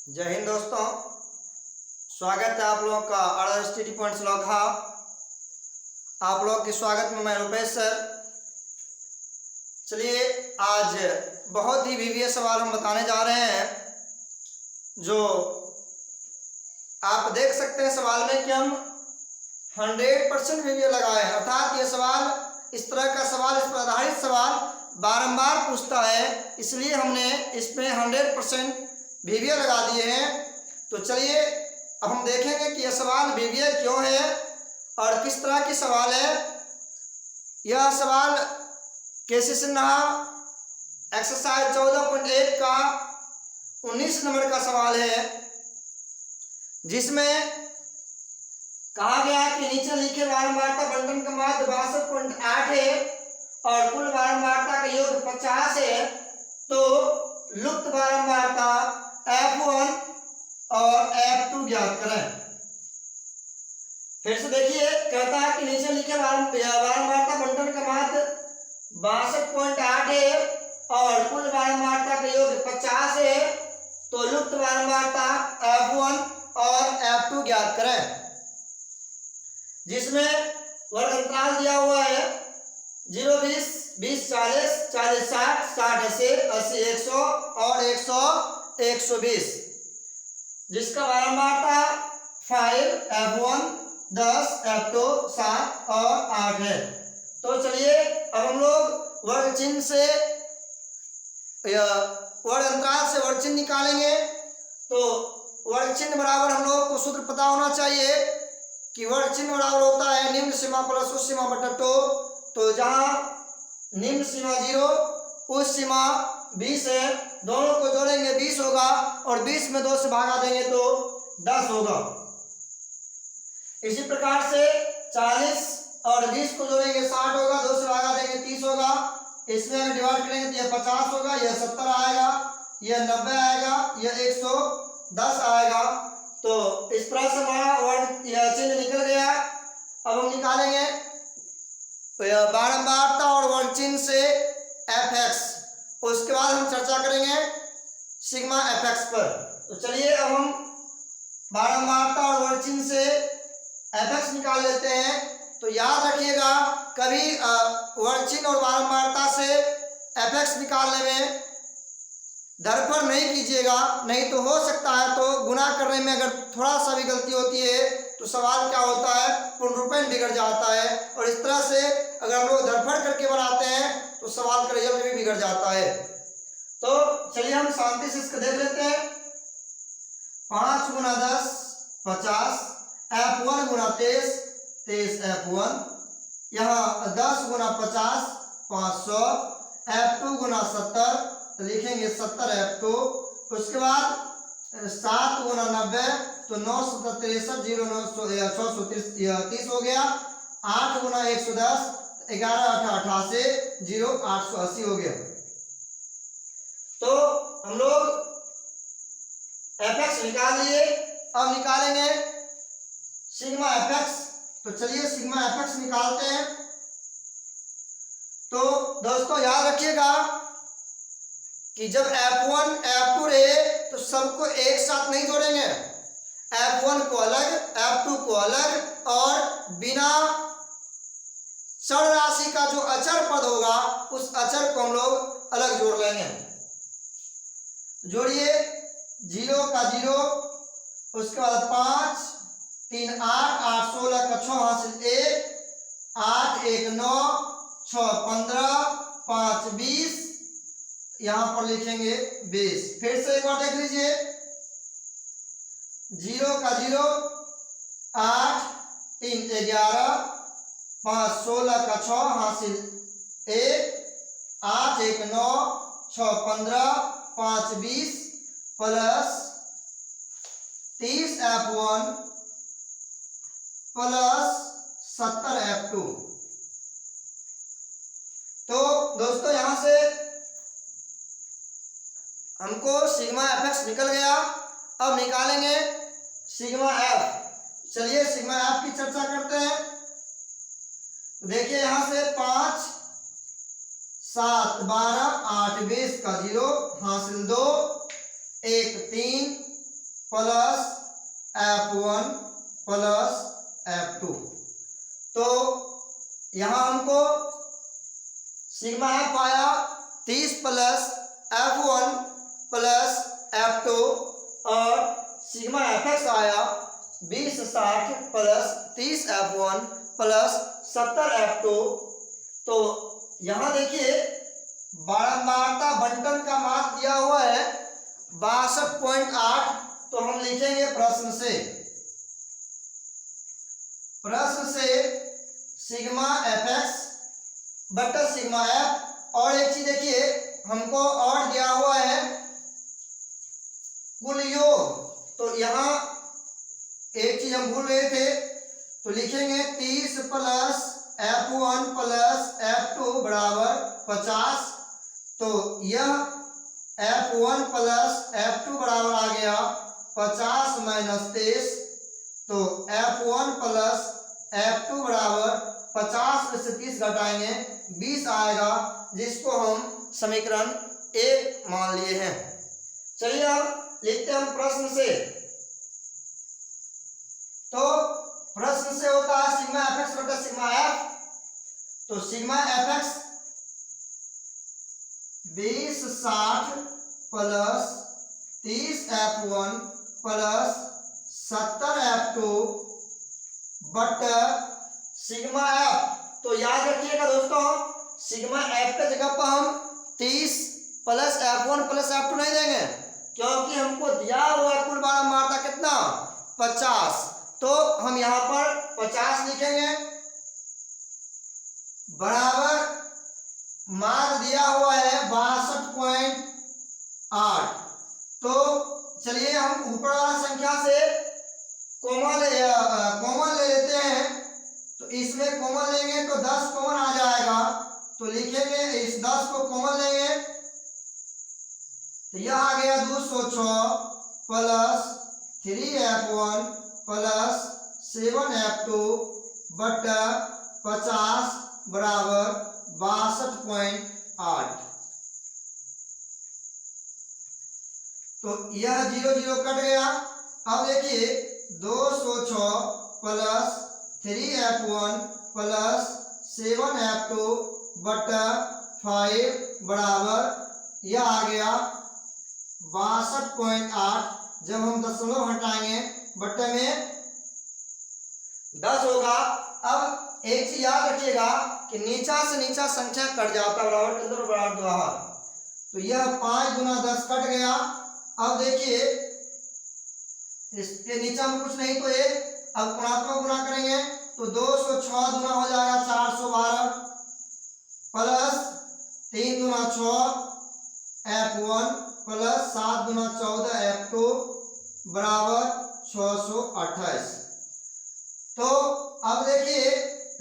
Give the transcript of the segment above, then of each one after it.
जय हिंद दोस्तों, स्वागत है आप लोगों का आर्डर स्टडी पॉइंट्स लोखा। आप लोग के स्वागत में मैं रुपेश सर। चलिए आज बहुत ही वीवीएस सवाल हम बताने जा रहे हैं, जो आप देख सकते हैं सवाल में कि हम 100% वीवीए लगाए हैं। अर्थात ये सवाल इस तरह का सवाल, इस पर आधारित सवाल बारंबार पूछता है, इसलिए हमने इसमें 100% वीवीए लगा दिए हैं। तो चलिए अब हम देखेंगे कि यह सवाल वीवीए क्यों है और किस तरह की सवाल है। यह सवाल केसी सिन्हा एक्सरसाइज 14.1 का 19 नंबर का सवाल है, जिसमें कहा गया कि नीचे लिखे बारंबारता बंटन का मान 62.8 है और कुल बारंबारता का योग 50 है। तो लुप्त बारंबारता F1 और F2 ज्ञात करें। फिर से देखिए, कहता है कि नीचे लिखे बारंबारता बंटन का मान 62.8 है और कुल बारंबारता का योग 50 है। तो लुप्त बारंबारता F1 और F2 ज्ञात करें, जिसमें वर्ग अंतराल दिया हुआ है 0 20 20 40 40 60 60 80 80 100 और 100 120, जिसका बारंबारता 5 F1 10 F2 7 और 8 है। तो चलिए अब हम लोग वर्ग चिन्ह से वर्ग अंतराल से वर्ग चिन्ह निकालेंगे। तो वर्ग चिन्ह बराबर हम लोग को सूत्र पता होना चाहिए कि वर्ग चिन्ह बराबर होता है निम्न सीमा प्लस उस सीमा बटा 2। तो जहां निम्न सीमा 0 उस सीमा 20 है, दोनों को जोड़ेंगे 20 होगा और 20 में 2 से भागा देंगे तो 10 होगा। इसी प्रकार से 40 और 20 को जोड़ेंगे 60 होगा, 2 से भागा देंगे 30 होगा। इसमें अगर डिवाइड करेंगे तो यह 50 होगा, यह 70 आएगा, यह 90 आएगा, यह 110 आएगा। तो इस तरह से हमारा वर्ग चिन्ह निकल गया। अब हम निकालेंगे बारंबारता और वर्ग चिन्ह से fx, उसके बाद हम चर्चा करेंगे सिग्मा fx पर। तो चलिए अब हम बारंबारता और वर्ग चिन्ह से fx निकाल लेते हैं। तो याद रखिएगा, कभी वर्ग चिन्ह और बारंबारता से fx निकालने में धरफड़ नहीं कीजिएगा, नहीं तो हो सकता है तो गुना करने में अगर थोड़ा सा भी गलती होती है तो सवाल क्या होता है, पुनरुत्पादन बिगड़ जाता है। और इस तरह से अगर हम लोग धरफड़ करके बनाते हैं तो सवाल का रिजल्ट भी बिगड़ जाता है। तो चलिए हम शांति से इसको देख लेते हैं। 5 गुना 10 50, F1 गुना 23 23 F1, यहाँ 10 गुना 50 500, F2 गुना 70 तो लिखेंगे 70 F2। उसके बाद 7 गुना 90 तो 9 7 63 0 9 630 हो गया। 8 गुना 110 11 8 88 0 880 हो गया। तो हम लोग fx निकाल लिए। अब निकालेंगे सिग्मा fx। तो चलिए सिग्मा fx निकालते हैं। तो दोस्तों याद रखिएगा कि जब F1 F2 रहे तो सबको एक साथ नहीं जोड़ेंगे, F1 को अलग F2 को अलग, और बिना चर राशि का जो अचर पद होगा उस अचर को हम लोग अलग जोड़ लेंगे। जोड़िए 0 का 0, उसके बाद 5 3 8 8 16 का 6 हासिल 1 8 1 9 6 15 5 20, यहां पर लिखेंगे 20। फिर से एक बार देख लीजिए, 0 का 0 8 3 11 5 16 का 6 हासिल 1 8 1 9 6 15 5 20 प्लस 30 F1 प्लस 70 F2। तो दोस्तों यहां से हमको सिग्मा fx निकल गया। अब निकालेंगे सिग्मा f। चलिए सिग्मा f की चर्चा करते हैं। देखिए यहां से 5 7 12 8 20 का 0 हासिल 2 1 3 प्लस F1 प्लस F2। तो यहाँ हमको सिग्मा एफ आया 30 प्लस F1 प्लस F2 और सिग्मा एफ एक्स आया 20/60 प्लस 30 F1 प्लस 70 F2। तो यहाँ देखिए बारंबारता बंटन का मान दिया हुआ है 62.8। तो हम लिखेंगे प्रश्न से सिग्मा एफ एक्स बटा सिग्मा एफ। और एक चीज देखिए हमको और दिया हुआ है कुल योग। तो यहाँ एक चीज हम भूल रहे थे, तो लिखेंगे 30 प्लस F1 प्लस F2 बराबर 50। तो यह F1 प्लस F2 बराबर आ गया 50 माइनस 23। तो F1 प्लस F2 बराबर 50 में से 30 घटाएंगे 20 आएगा, जिसको हम समीकरण 1 मान लिए हैं। चलिए अब लिखते हैं हम प्रश्न से। तो प्रश्न से होता है सिग्मा एफ एक्स बटा सिग्मा एफ। तो sigma F x 20/60 plus 30 F1 plus 70 F2 बटा सिग्मा एफ। तो याद रखिएगा दोस्तों, सिग्मा एफ के जगह पर हम 30 प्लस F1 प्लस F2 नहीं देंगे, क्योंकि हमको दिया हुआ कुल बारंबारता कितना 50। तो हम यहाँ पर 50 लिखेंगे बराबर मान दिया हुआ है 62.8। तो चलिए हम ऊपर वाला संख्या से कॉमन ले लेते हैं। तो इसमें कॉमन लेंगे तो 10 कॉमन आ जाएगा। तो लिखेंगे इस 10 को कॉमन लेंगे तो यह आ गया 206 प्लस 3F1 प्लस 7F2 बटा 50 बराबर 62.8। तो यह 0 0 कट गया। अब देखिए 206 प्लस 3F1 प्लस 7F2 बटा 5 बराबर यह आ गया 62.8। जब हम दशमलव हटाएंगे बटे में 10 होगा। अब एक चीज याद रखिएगा कि नीचा से नीचा संख्या कट जाता है, बराबर के अंदर बराबर बाहर। तो यह 5 गुना 10 कट गया। अब देखिए इसके नीचा में कुछ नहीं तो 1। अब गुणात्मक गुना करेंगे तो 206 गुना हो जाएगा 412 प्लस 3 गुना 6 F1 प्लस 7 गुना 14 F2 बराबर 628। तो अब देखिए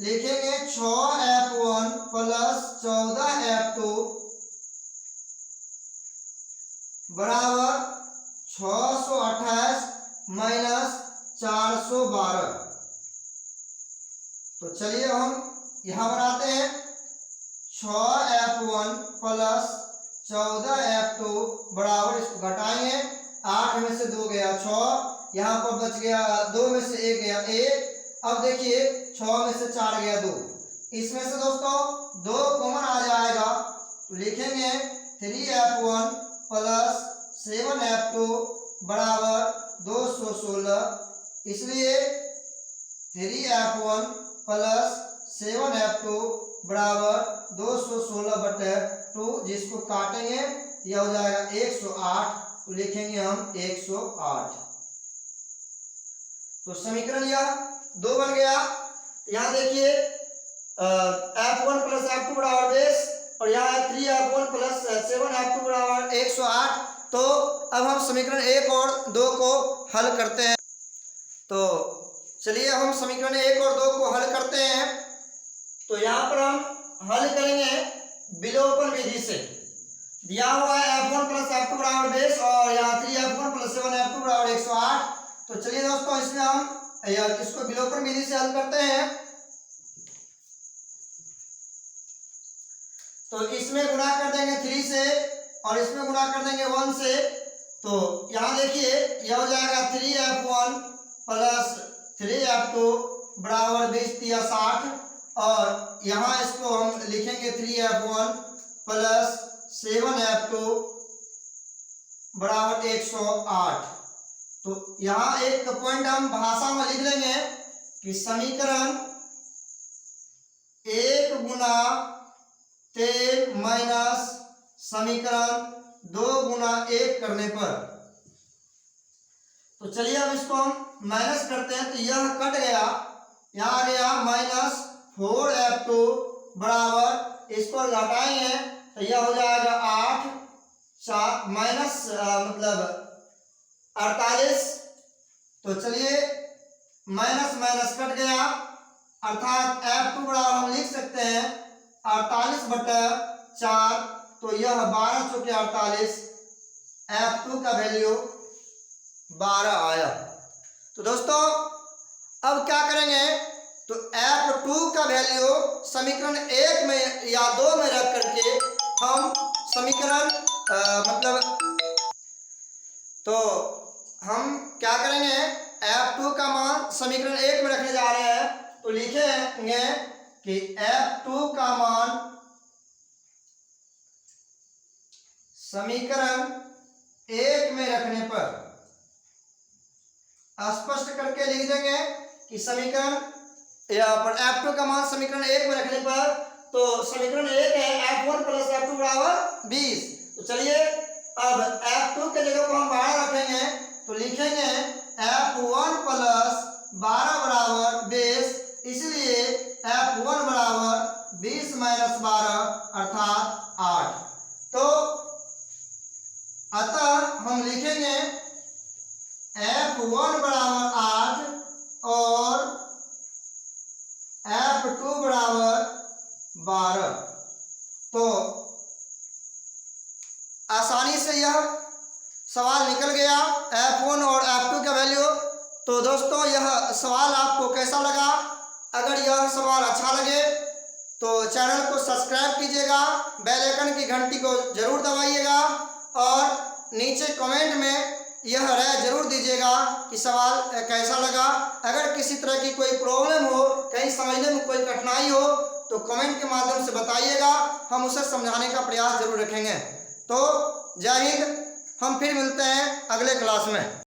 लिखेंगे 6F1 प्लस 14F2 बराबर 628 माइनस 412। तो चलिए हम यहां बनाते हैं 6F1 प्लस 14F2 बराबर, इसको घटाएंगे 8 में से 2 गया 6, यहाँ पर बच गया 2 में से 1 गया 1। अब देखिए 6 में से 4 गया 2। इसमें से दोस्तों 2 कॉमन आ जाएगा तो लिखेंगे 3F1 प्लस 7F2 बराबर 216। इसलिए 3F1 प्लस 7F2 बराबर 216 बटे 2, जिसको काटेंगे यह हो जाएगा 108। तो लिखेंगे हम 108। तो समीकरण यह 2 बन गया। यहाँ देखिए F1 प्लस F2 बराबर 20 और यहाँ 3F1 प्लस 7F2 बराबर 108। तो अब हम समीकरण 1 और 2 को हल करते हैं। तो चलिए हम समीकरण 1 और 2 को हल करते हैं। तो यहाँ पर हम हल करेंगे विलोपन विधि से। दिया हुआ है F1 प्लस F2 बराबर 20 और यहाँ 3F1 प्लस 7F2 बराबर 108। तो चलिए दोस्तों इसमें हम इसको विलोपन विधि से हल करते हैं। तो इसमें गुणा कर देंगे 3 से और इसमें गुणा कर देंगे 1 से। तो यहाँ देखिए यह हो जाएगा 3F1 प्लस 3F2 बराबर 20 या 60, और यहाँ इसको हम लिखेंगे 3F1 प्लस 7F2 बराबर 108। तो यहाँ एक पॉइंट हम भाषा में लिख लेंगे कि समीकरण 1 गुना 3 माइनस समीकरण 2 गुना 1 करने पर, तो चलिए अब इसको हम माइनस करते हैं। तो यह कट गया, यहाँ आ गया माइनस 4F2 बराबर, इसको घटाएंगे तो यह हो जाएगा 8 माइनस मतलब 48। तो चलिए माइनस माइनस कट गया, अर्थात F2 बराबर हम लिख सकते हैं 48/4। तो यह 12 चौके 48, F2 का वैल्यू 12 आया। तो दोस्तों अब क्या करेंगे, तो F2 का वैल्यू समीकरण 1 में या 2 में रख करके हम समीकरण तो हम क्या करेंगे, F2 का मान समीकरण 1 में रखने जा रहे हैं। तो लिखेंगे कि F2 का मान समीकरण 1 में रखने पर, स्पष्ट करके लिख देंगे कि समीकरण यहाँ पर F2 का मान समीकरण 1 में रखने पर, तो समीकरण 1 है F1 प्लस F2 बराबर 20। तो चलिए अब F2 के जगह को हम 12 रखेंगे, तो लिखेंगे F1 प्लस 12 बराबर 20, इसलिए F1 बराबर 20 माइनस 12 अर्थात 8। तो अतः हम लिखेंगे F1 बराबर 8 और F2 बराबर 12। तो आसानी से यह सवाल निकल गया F1 और F2 का वैल्यू। तो दोस्तों यह सवाल आपको कैसा लगा? अगर यह सवाल अच्छा लगे तो चैनल को सब्सक्राइब कीजिएगा, बेल आइकन की घंटी को जरूर दबाइएगा, और नीचे कमेंट में यह राय जरूर दीजिएगा कि सवाल कैसा लगा। अगर किसी तरह की कोई प्रॉब्लम हो, कहीं समझने में कोई कठिनाई हो, तो कमेंट के माध्यम से बताइएगा, हम उसे समझाने का प्रयास जरूर रखेंगे। तो जय हिंद, हम फिर मिलते हैं अगले क्लास में।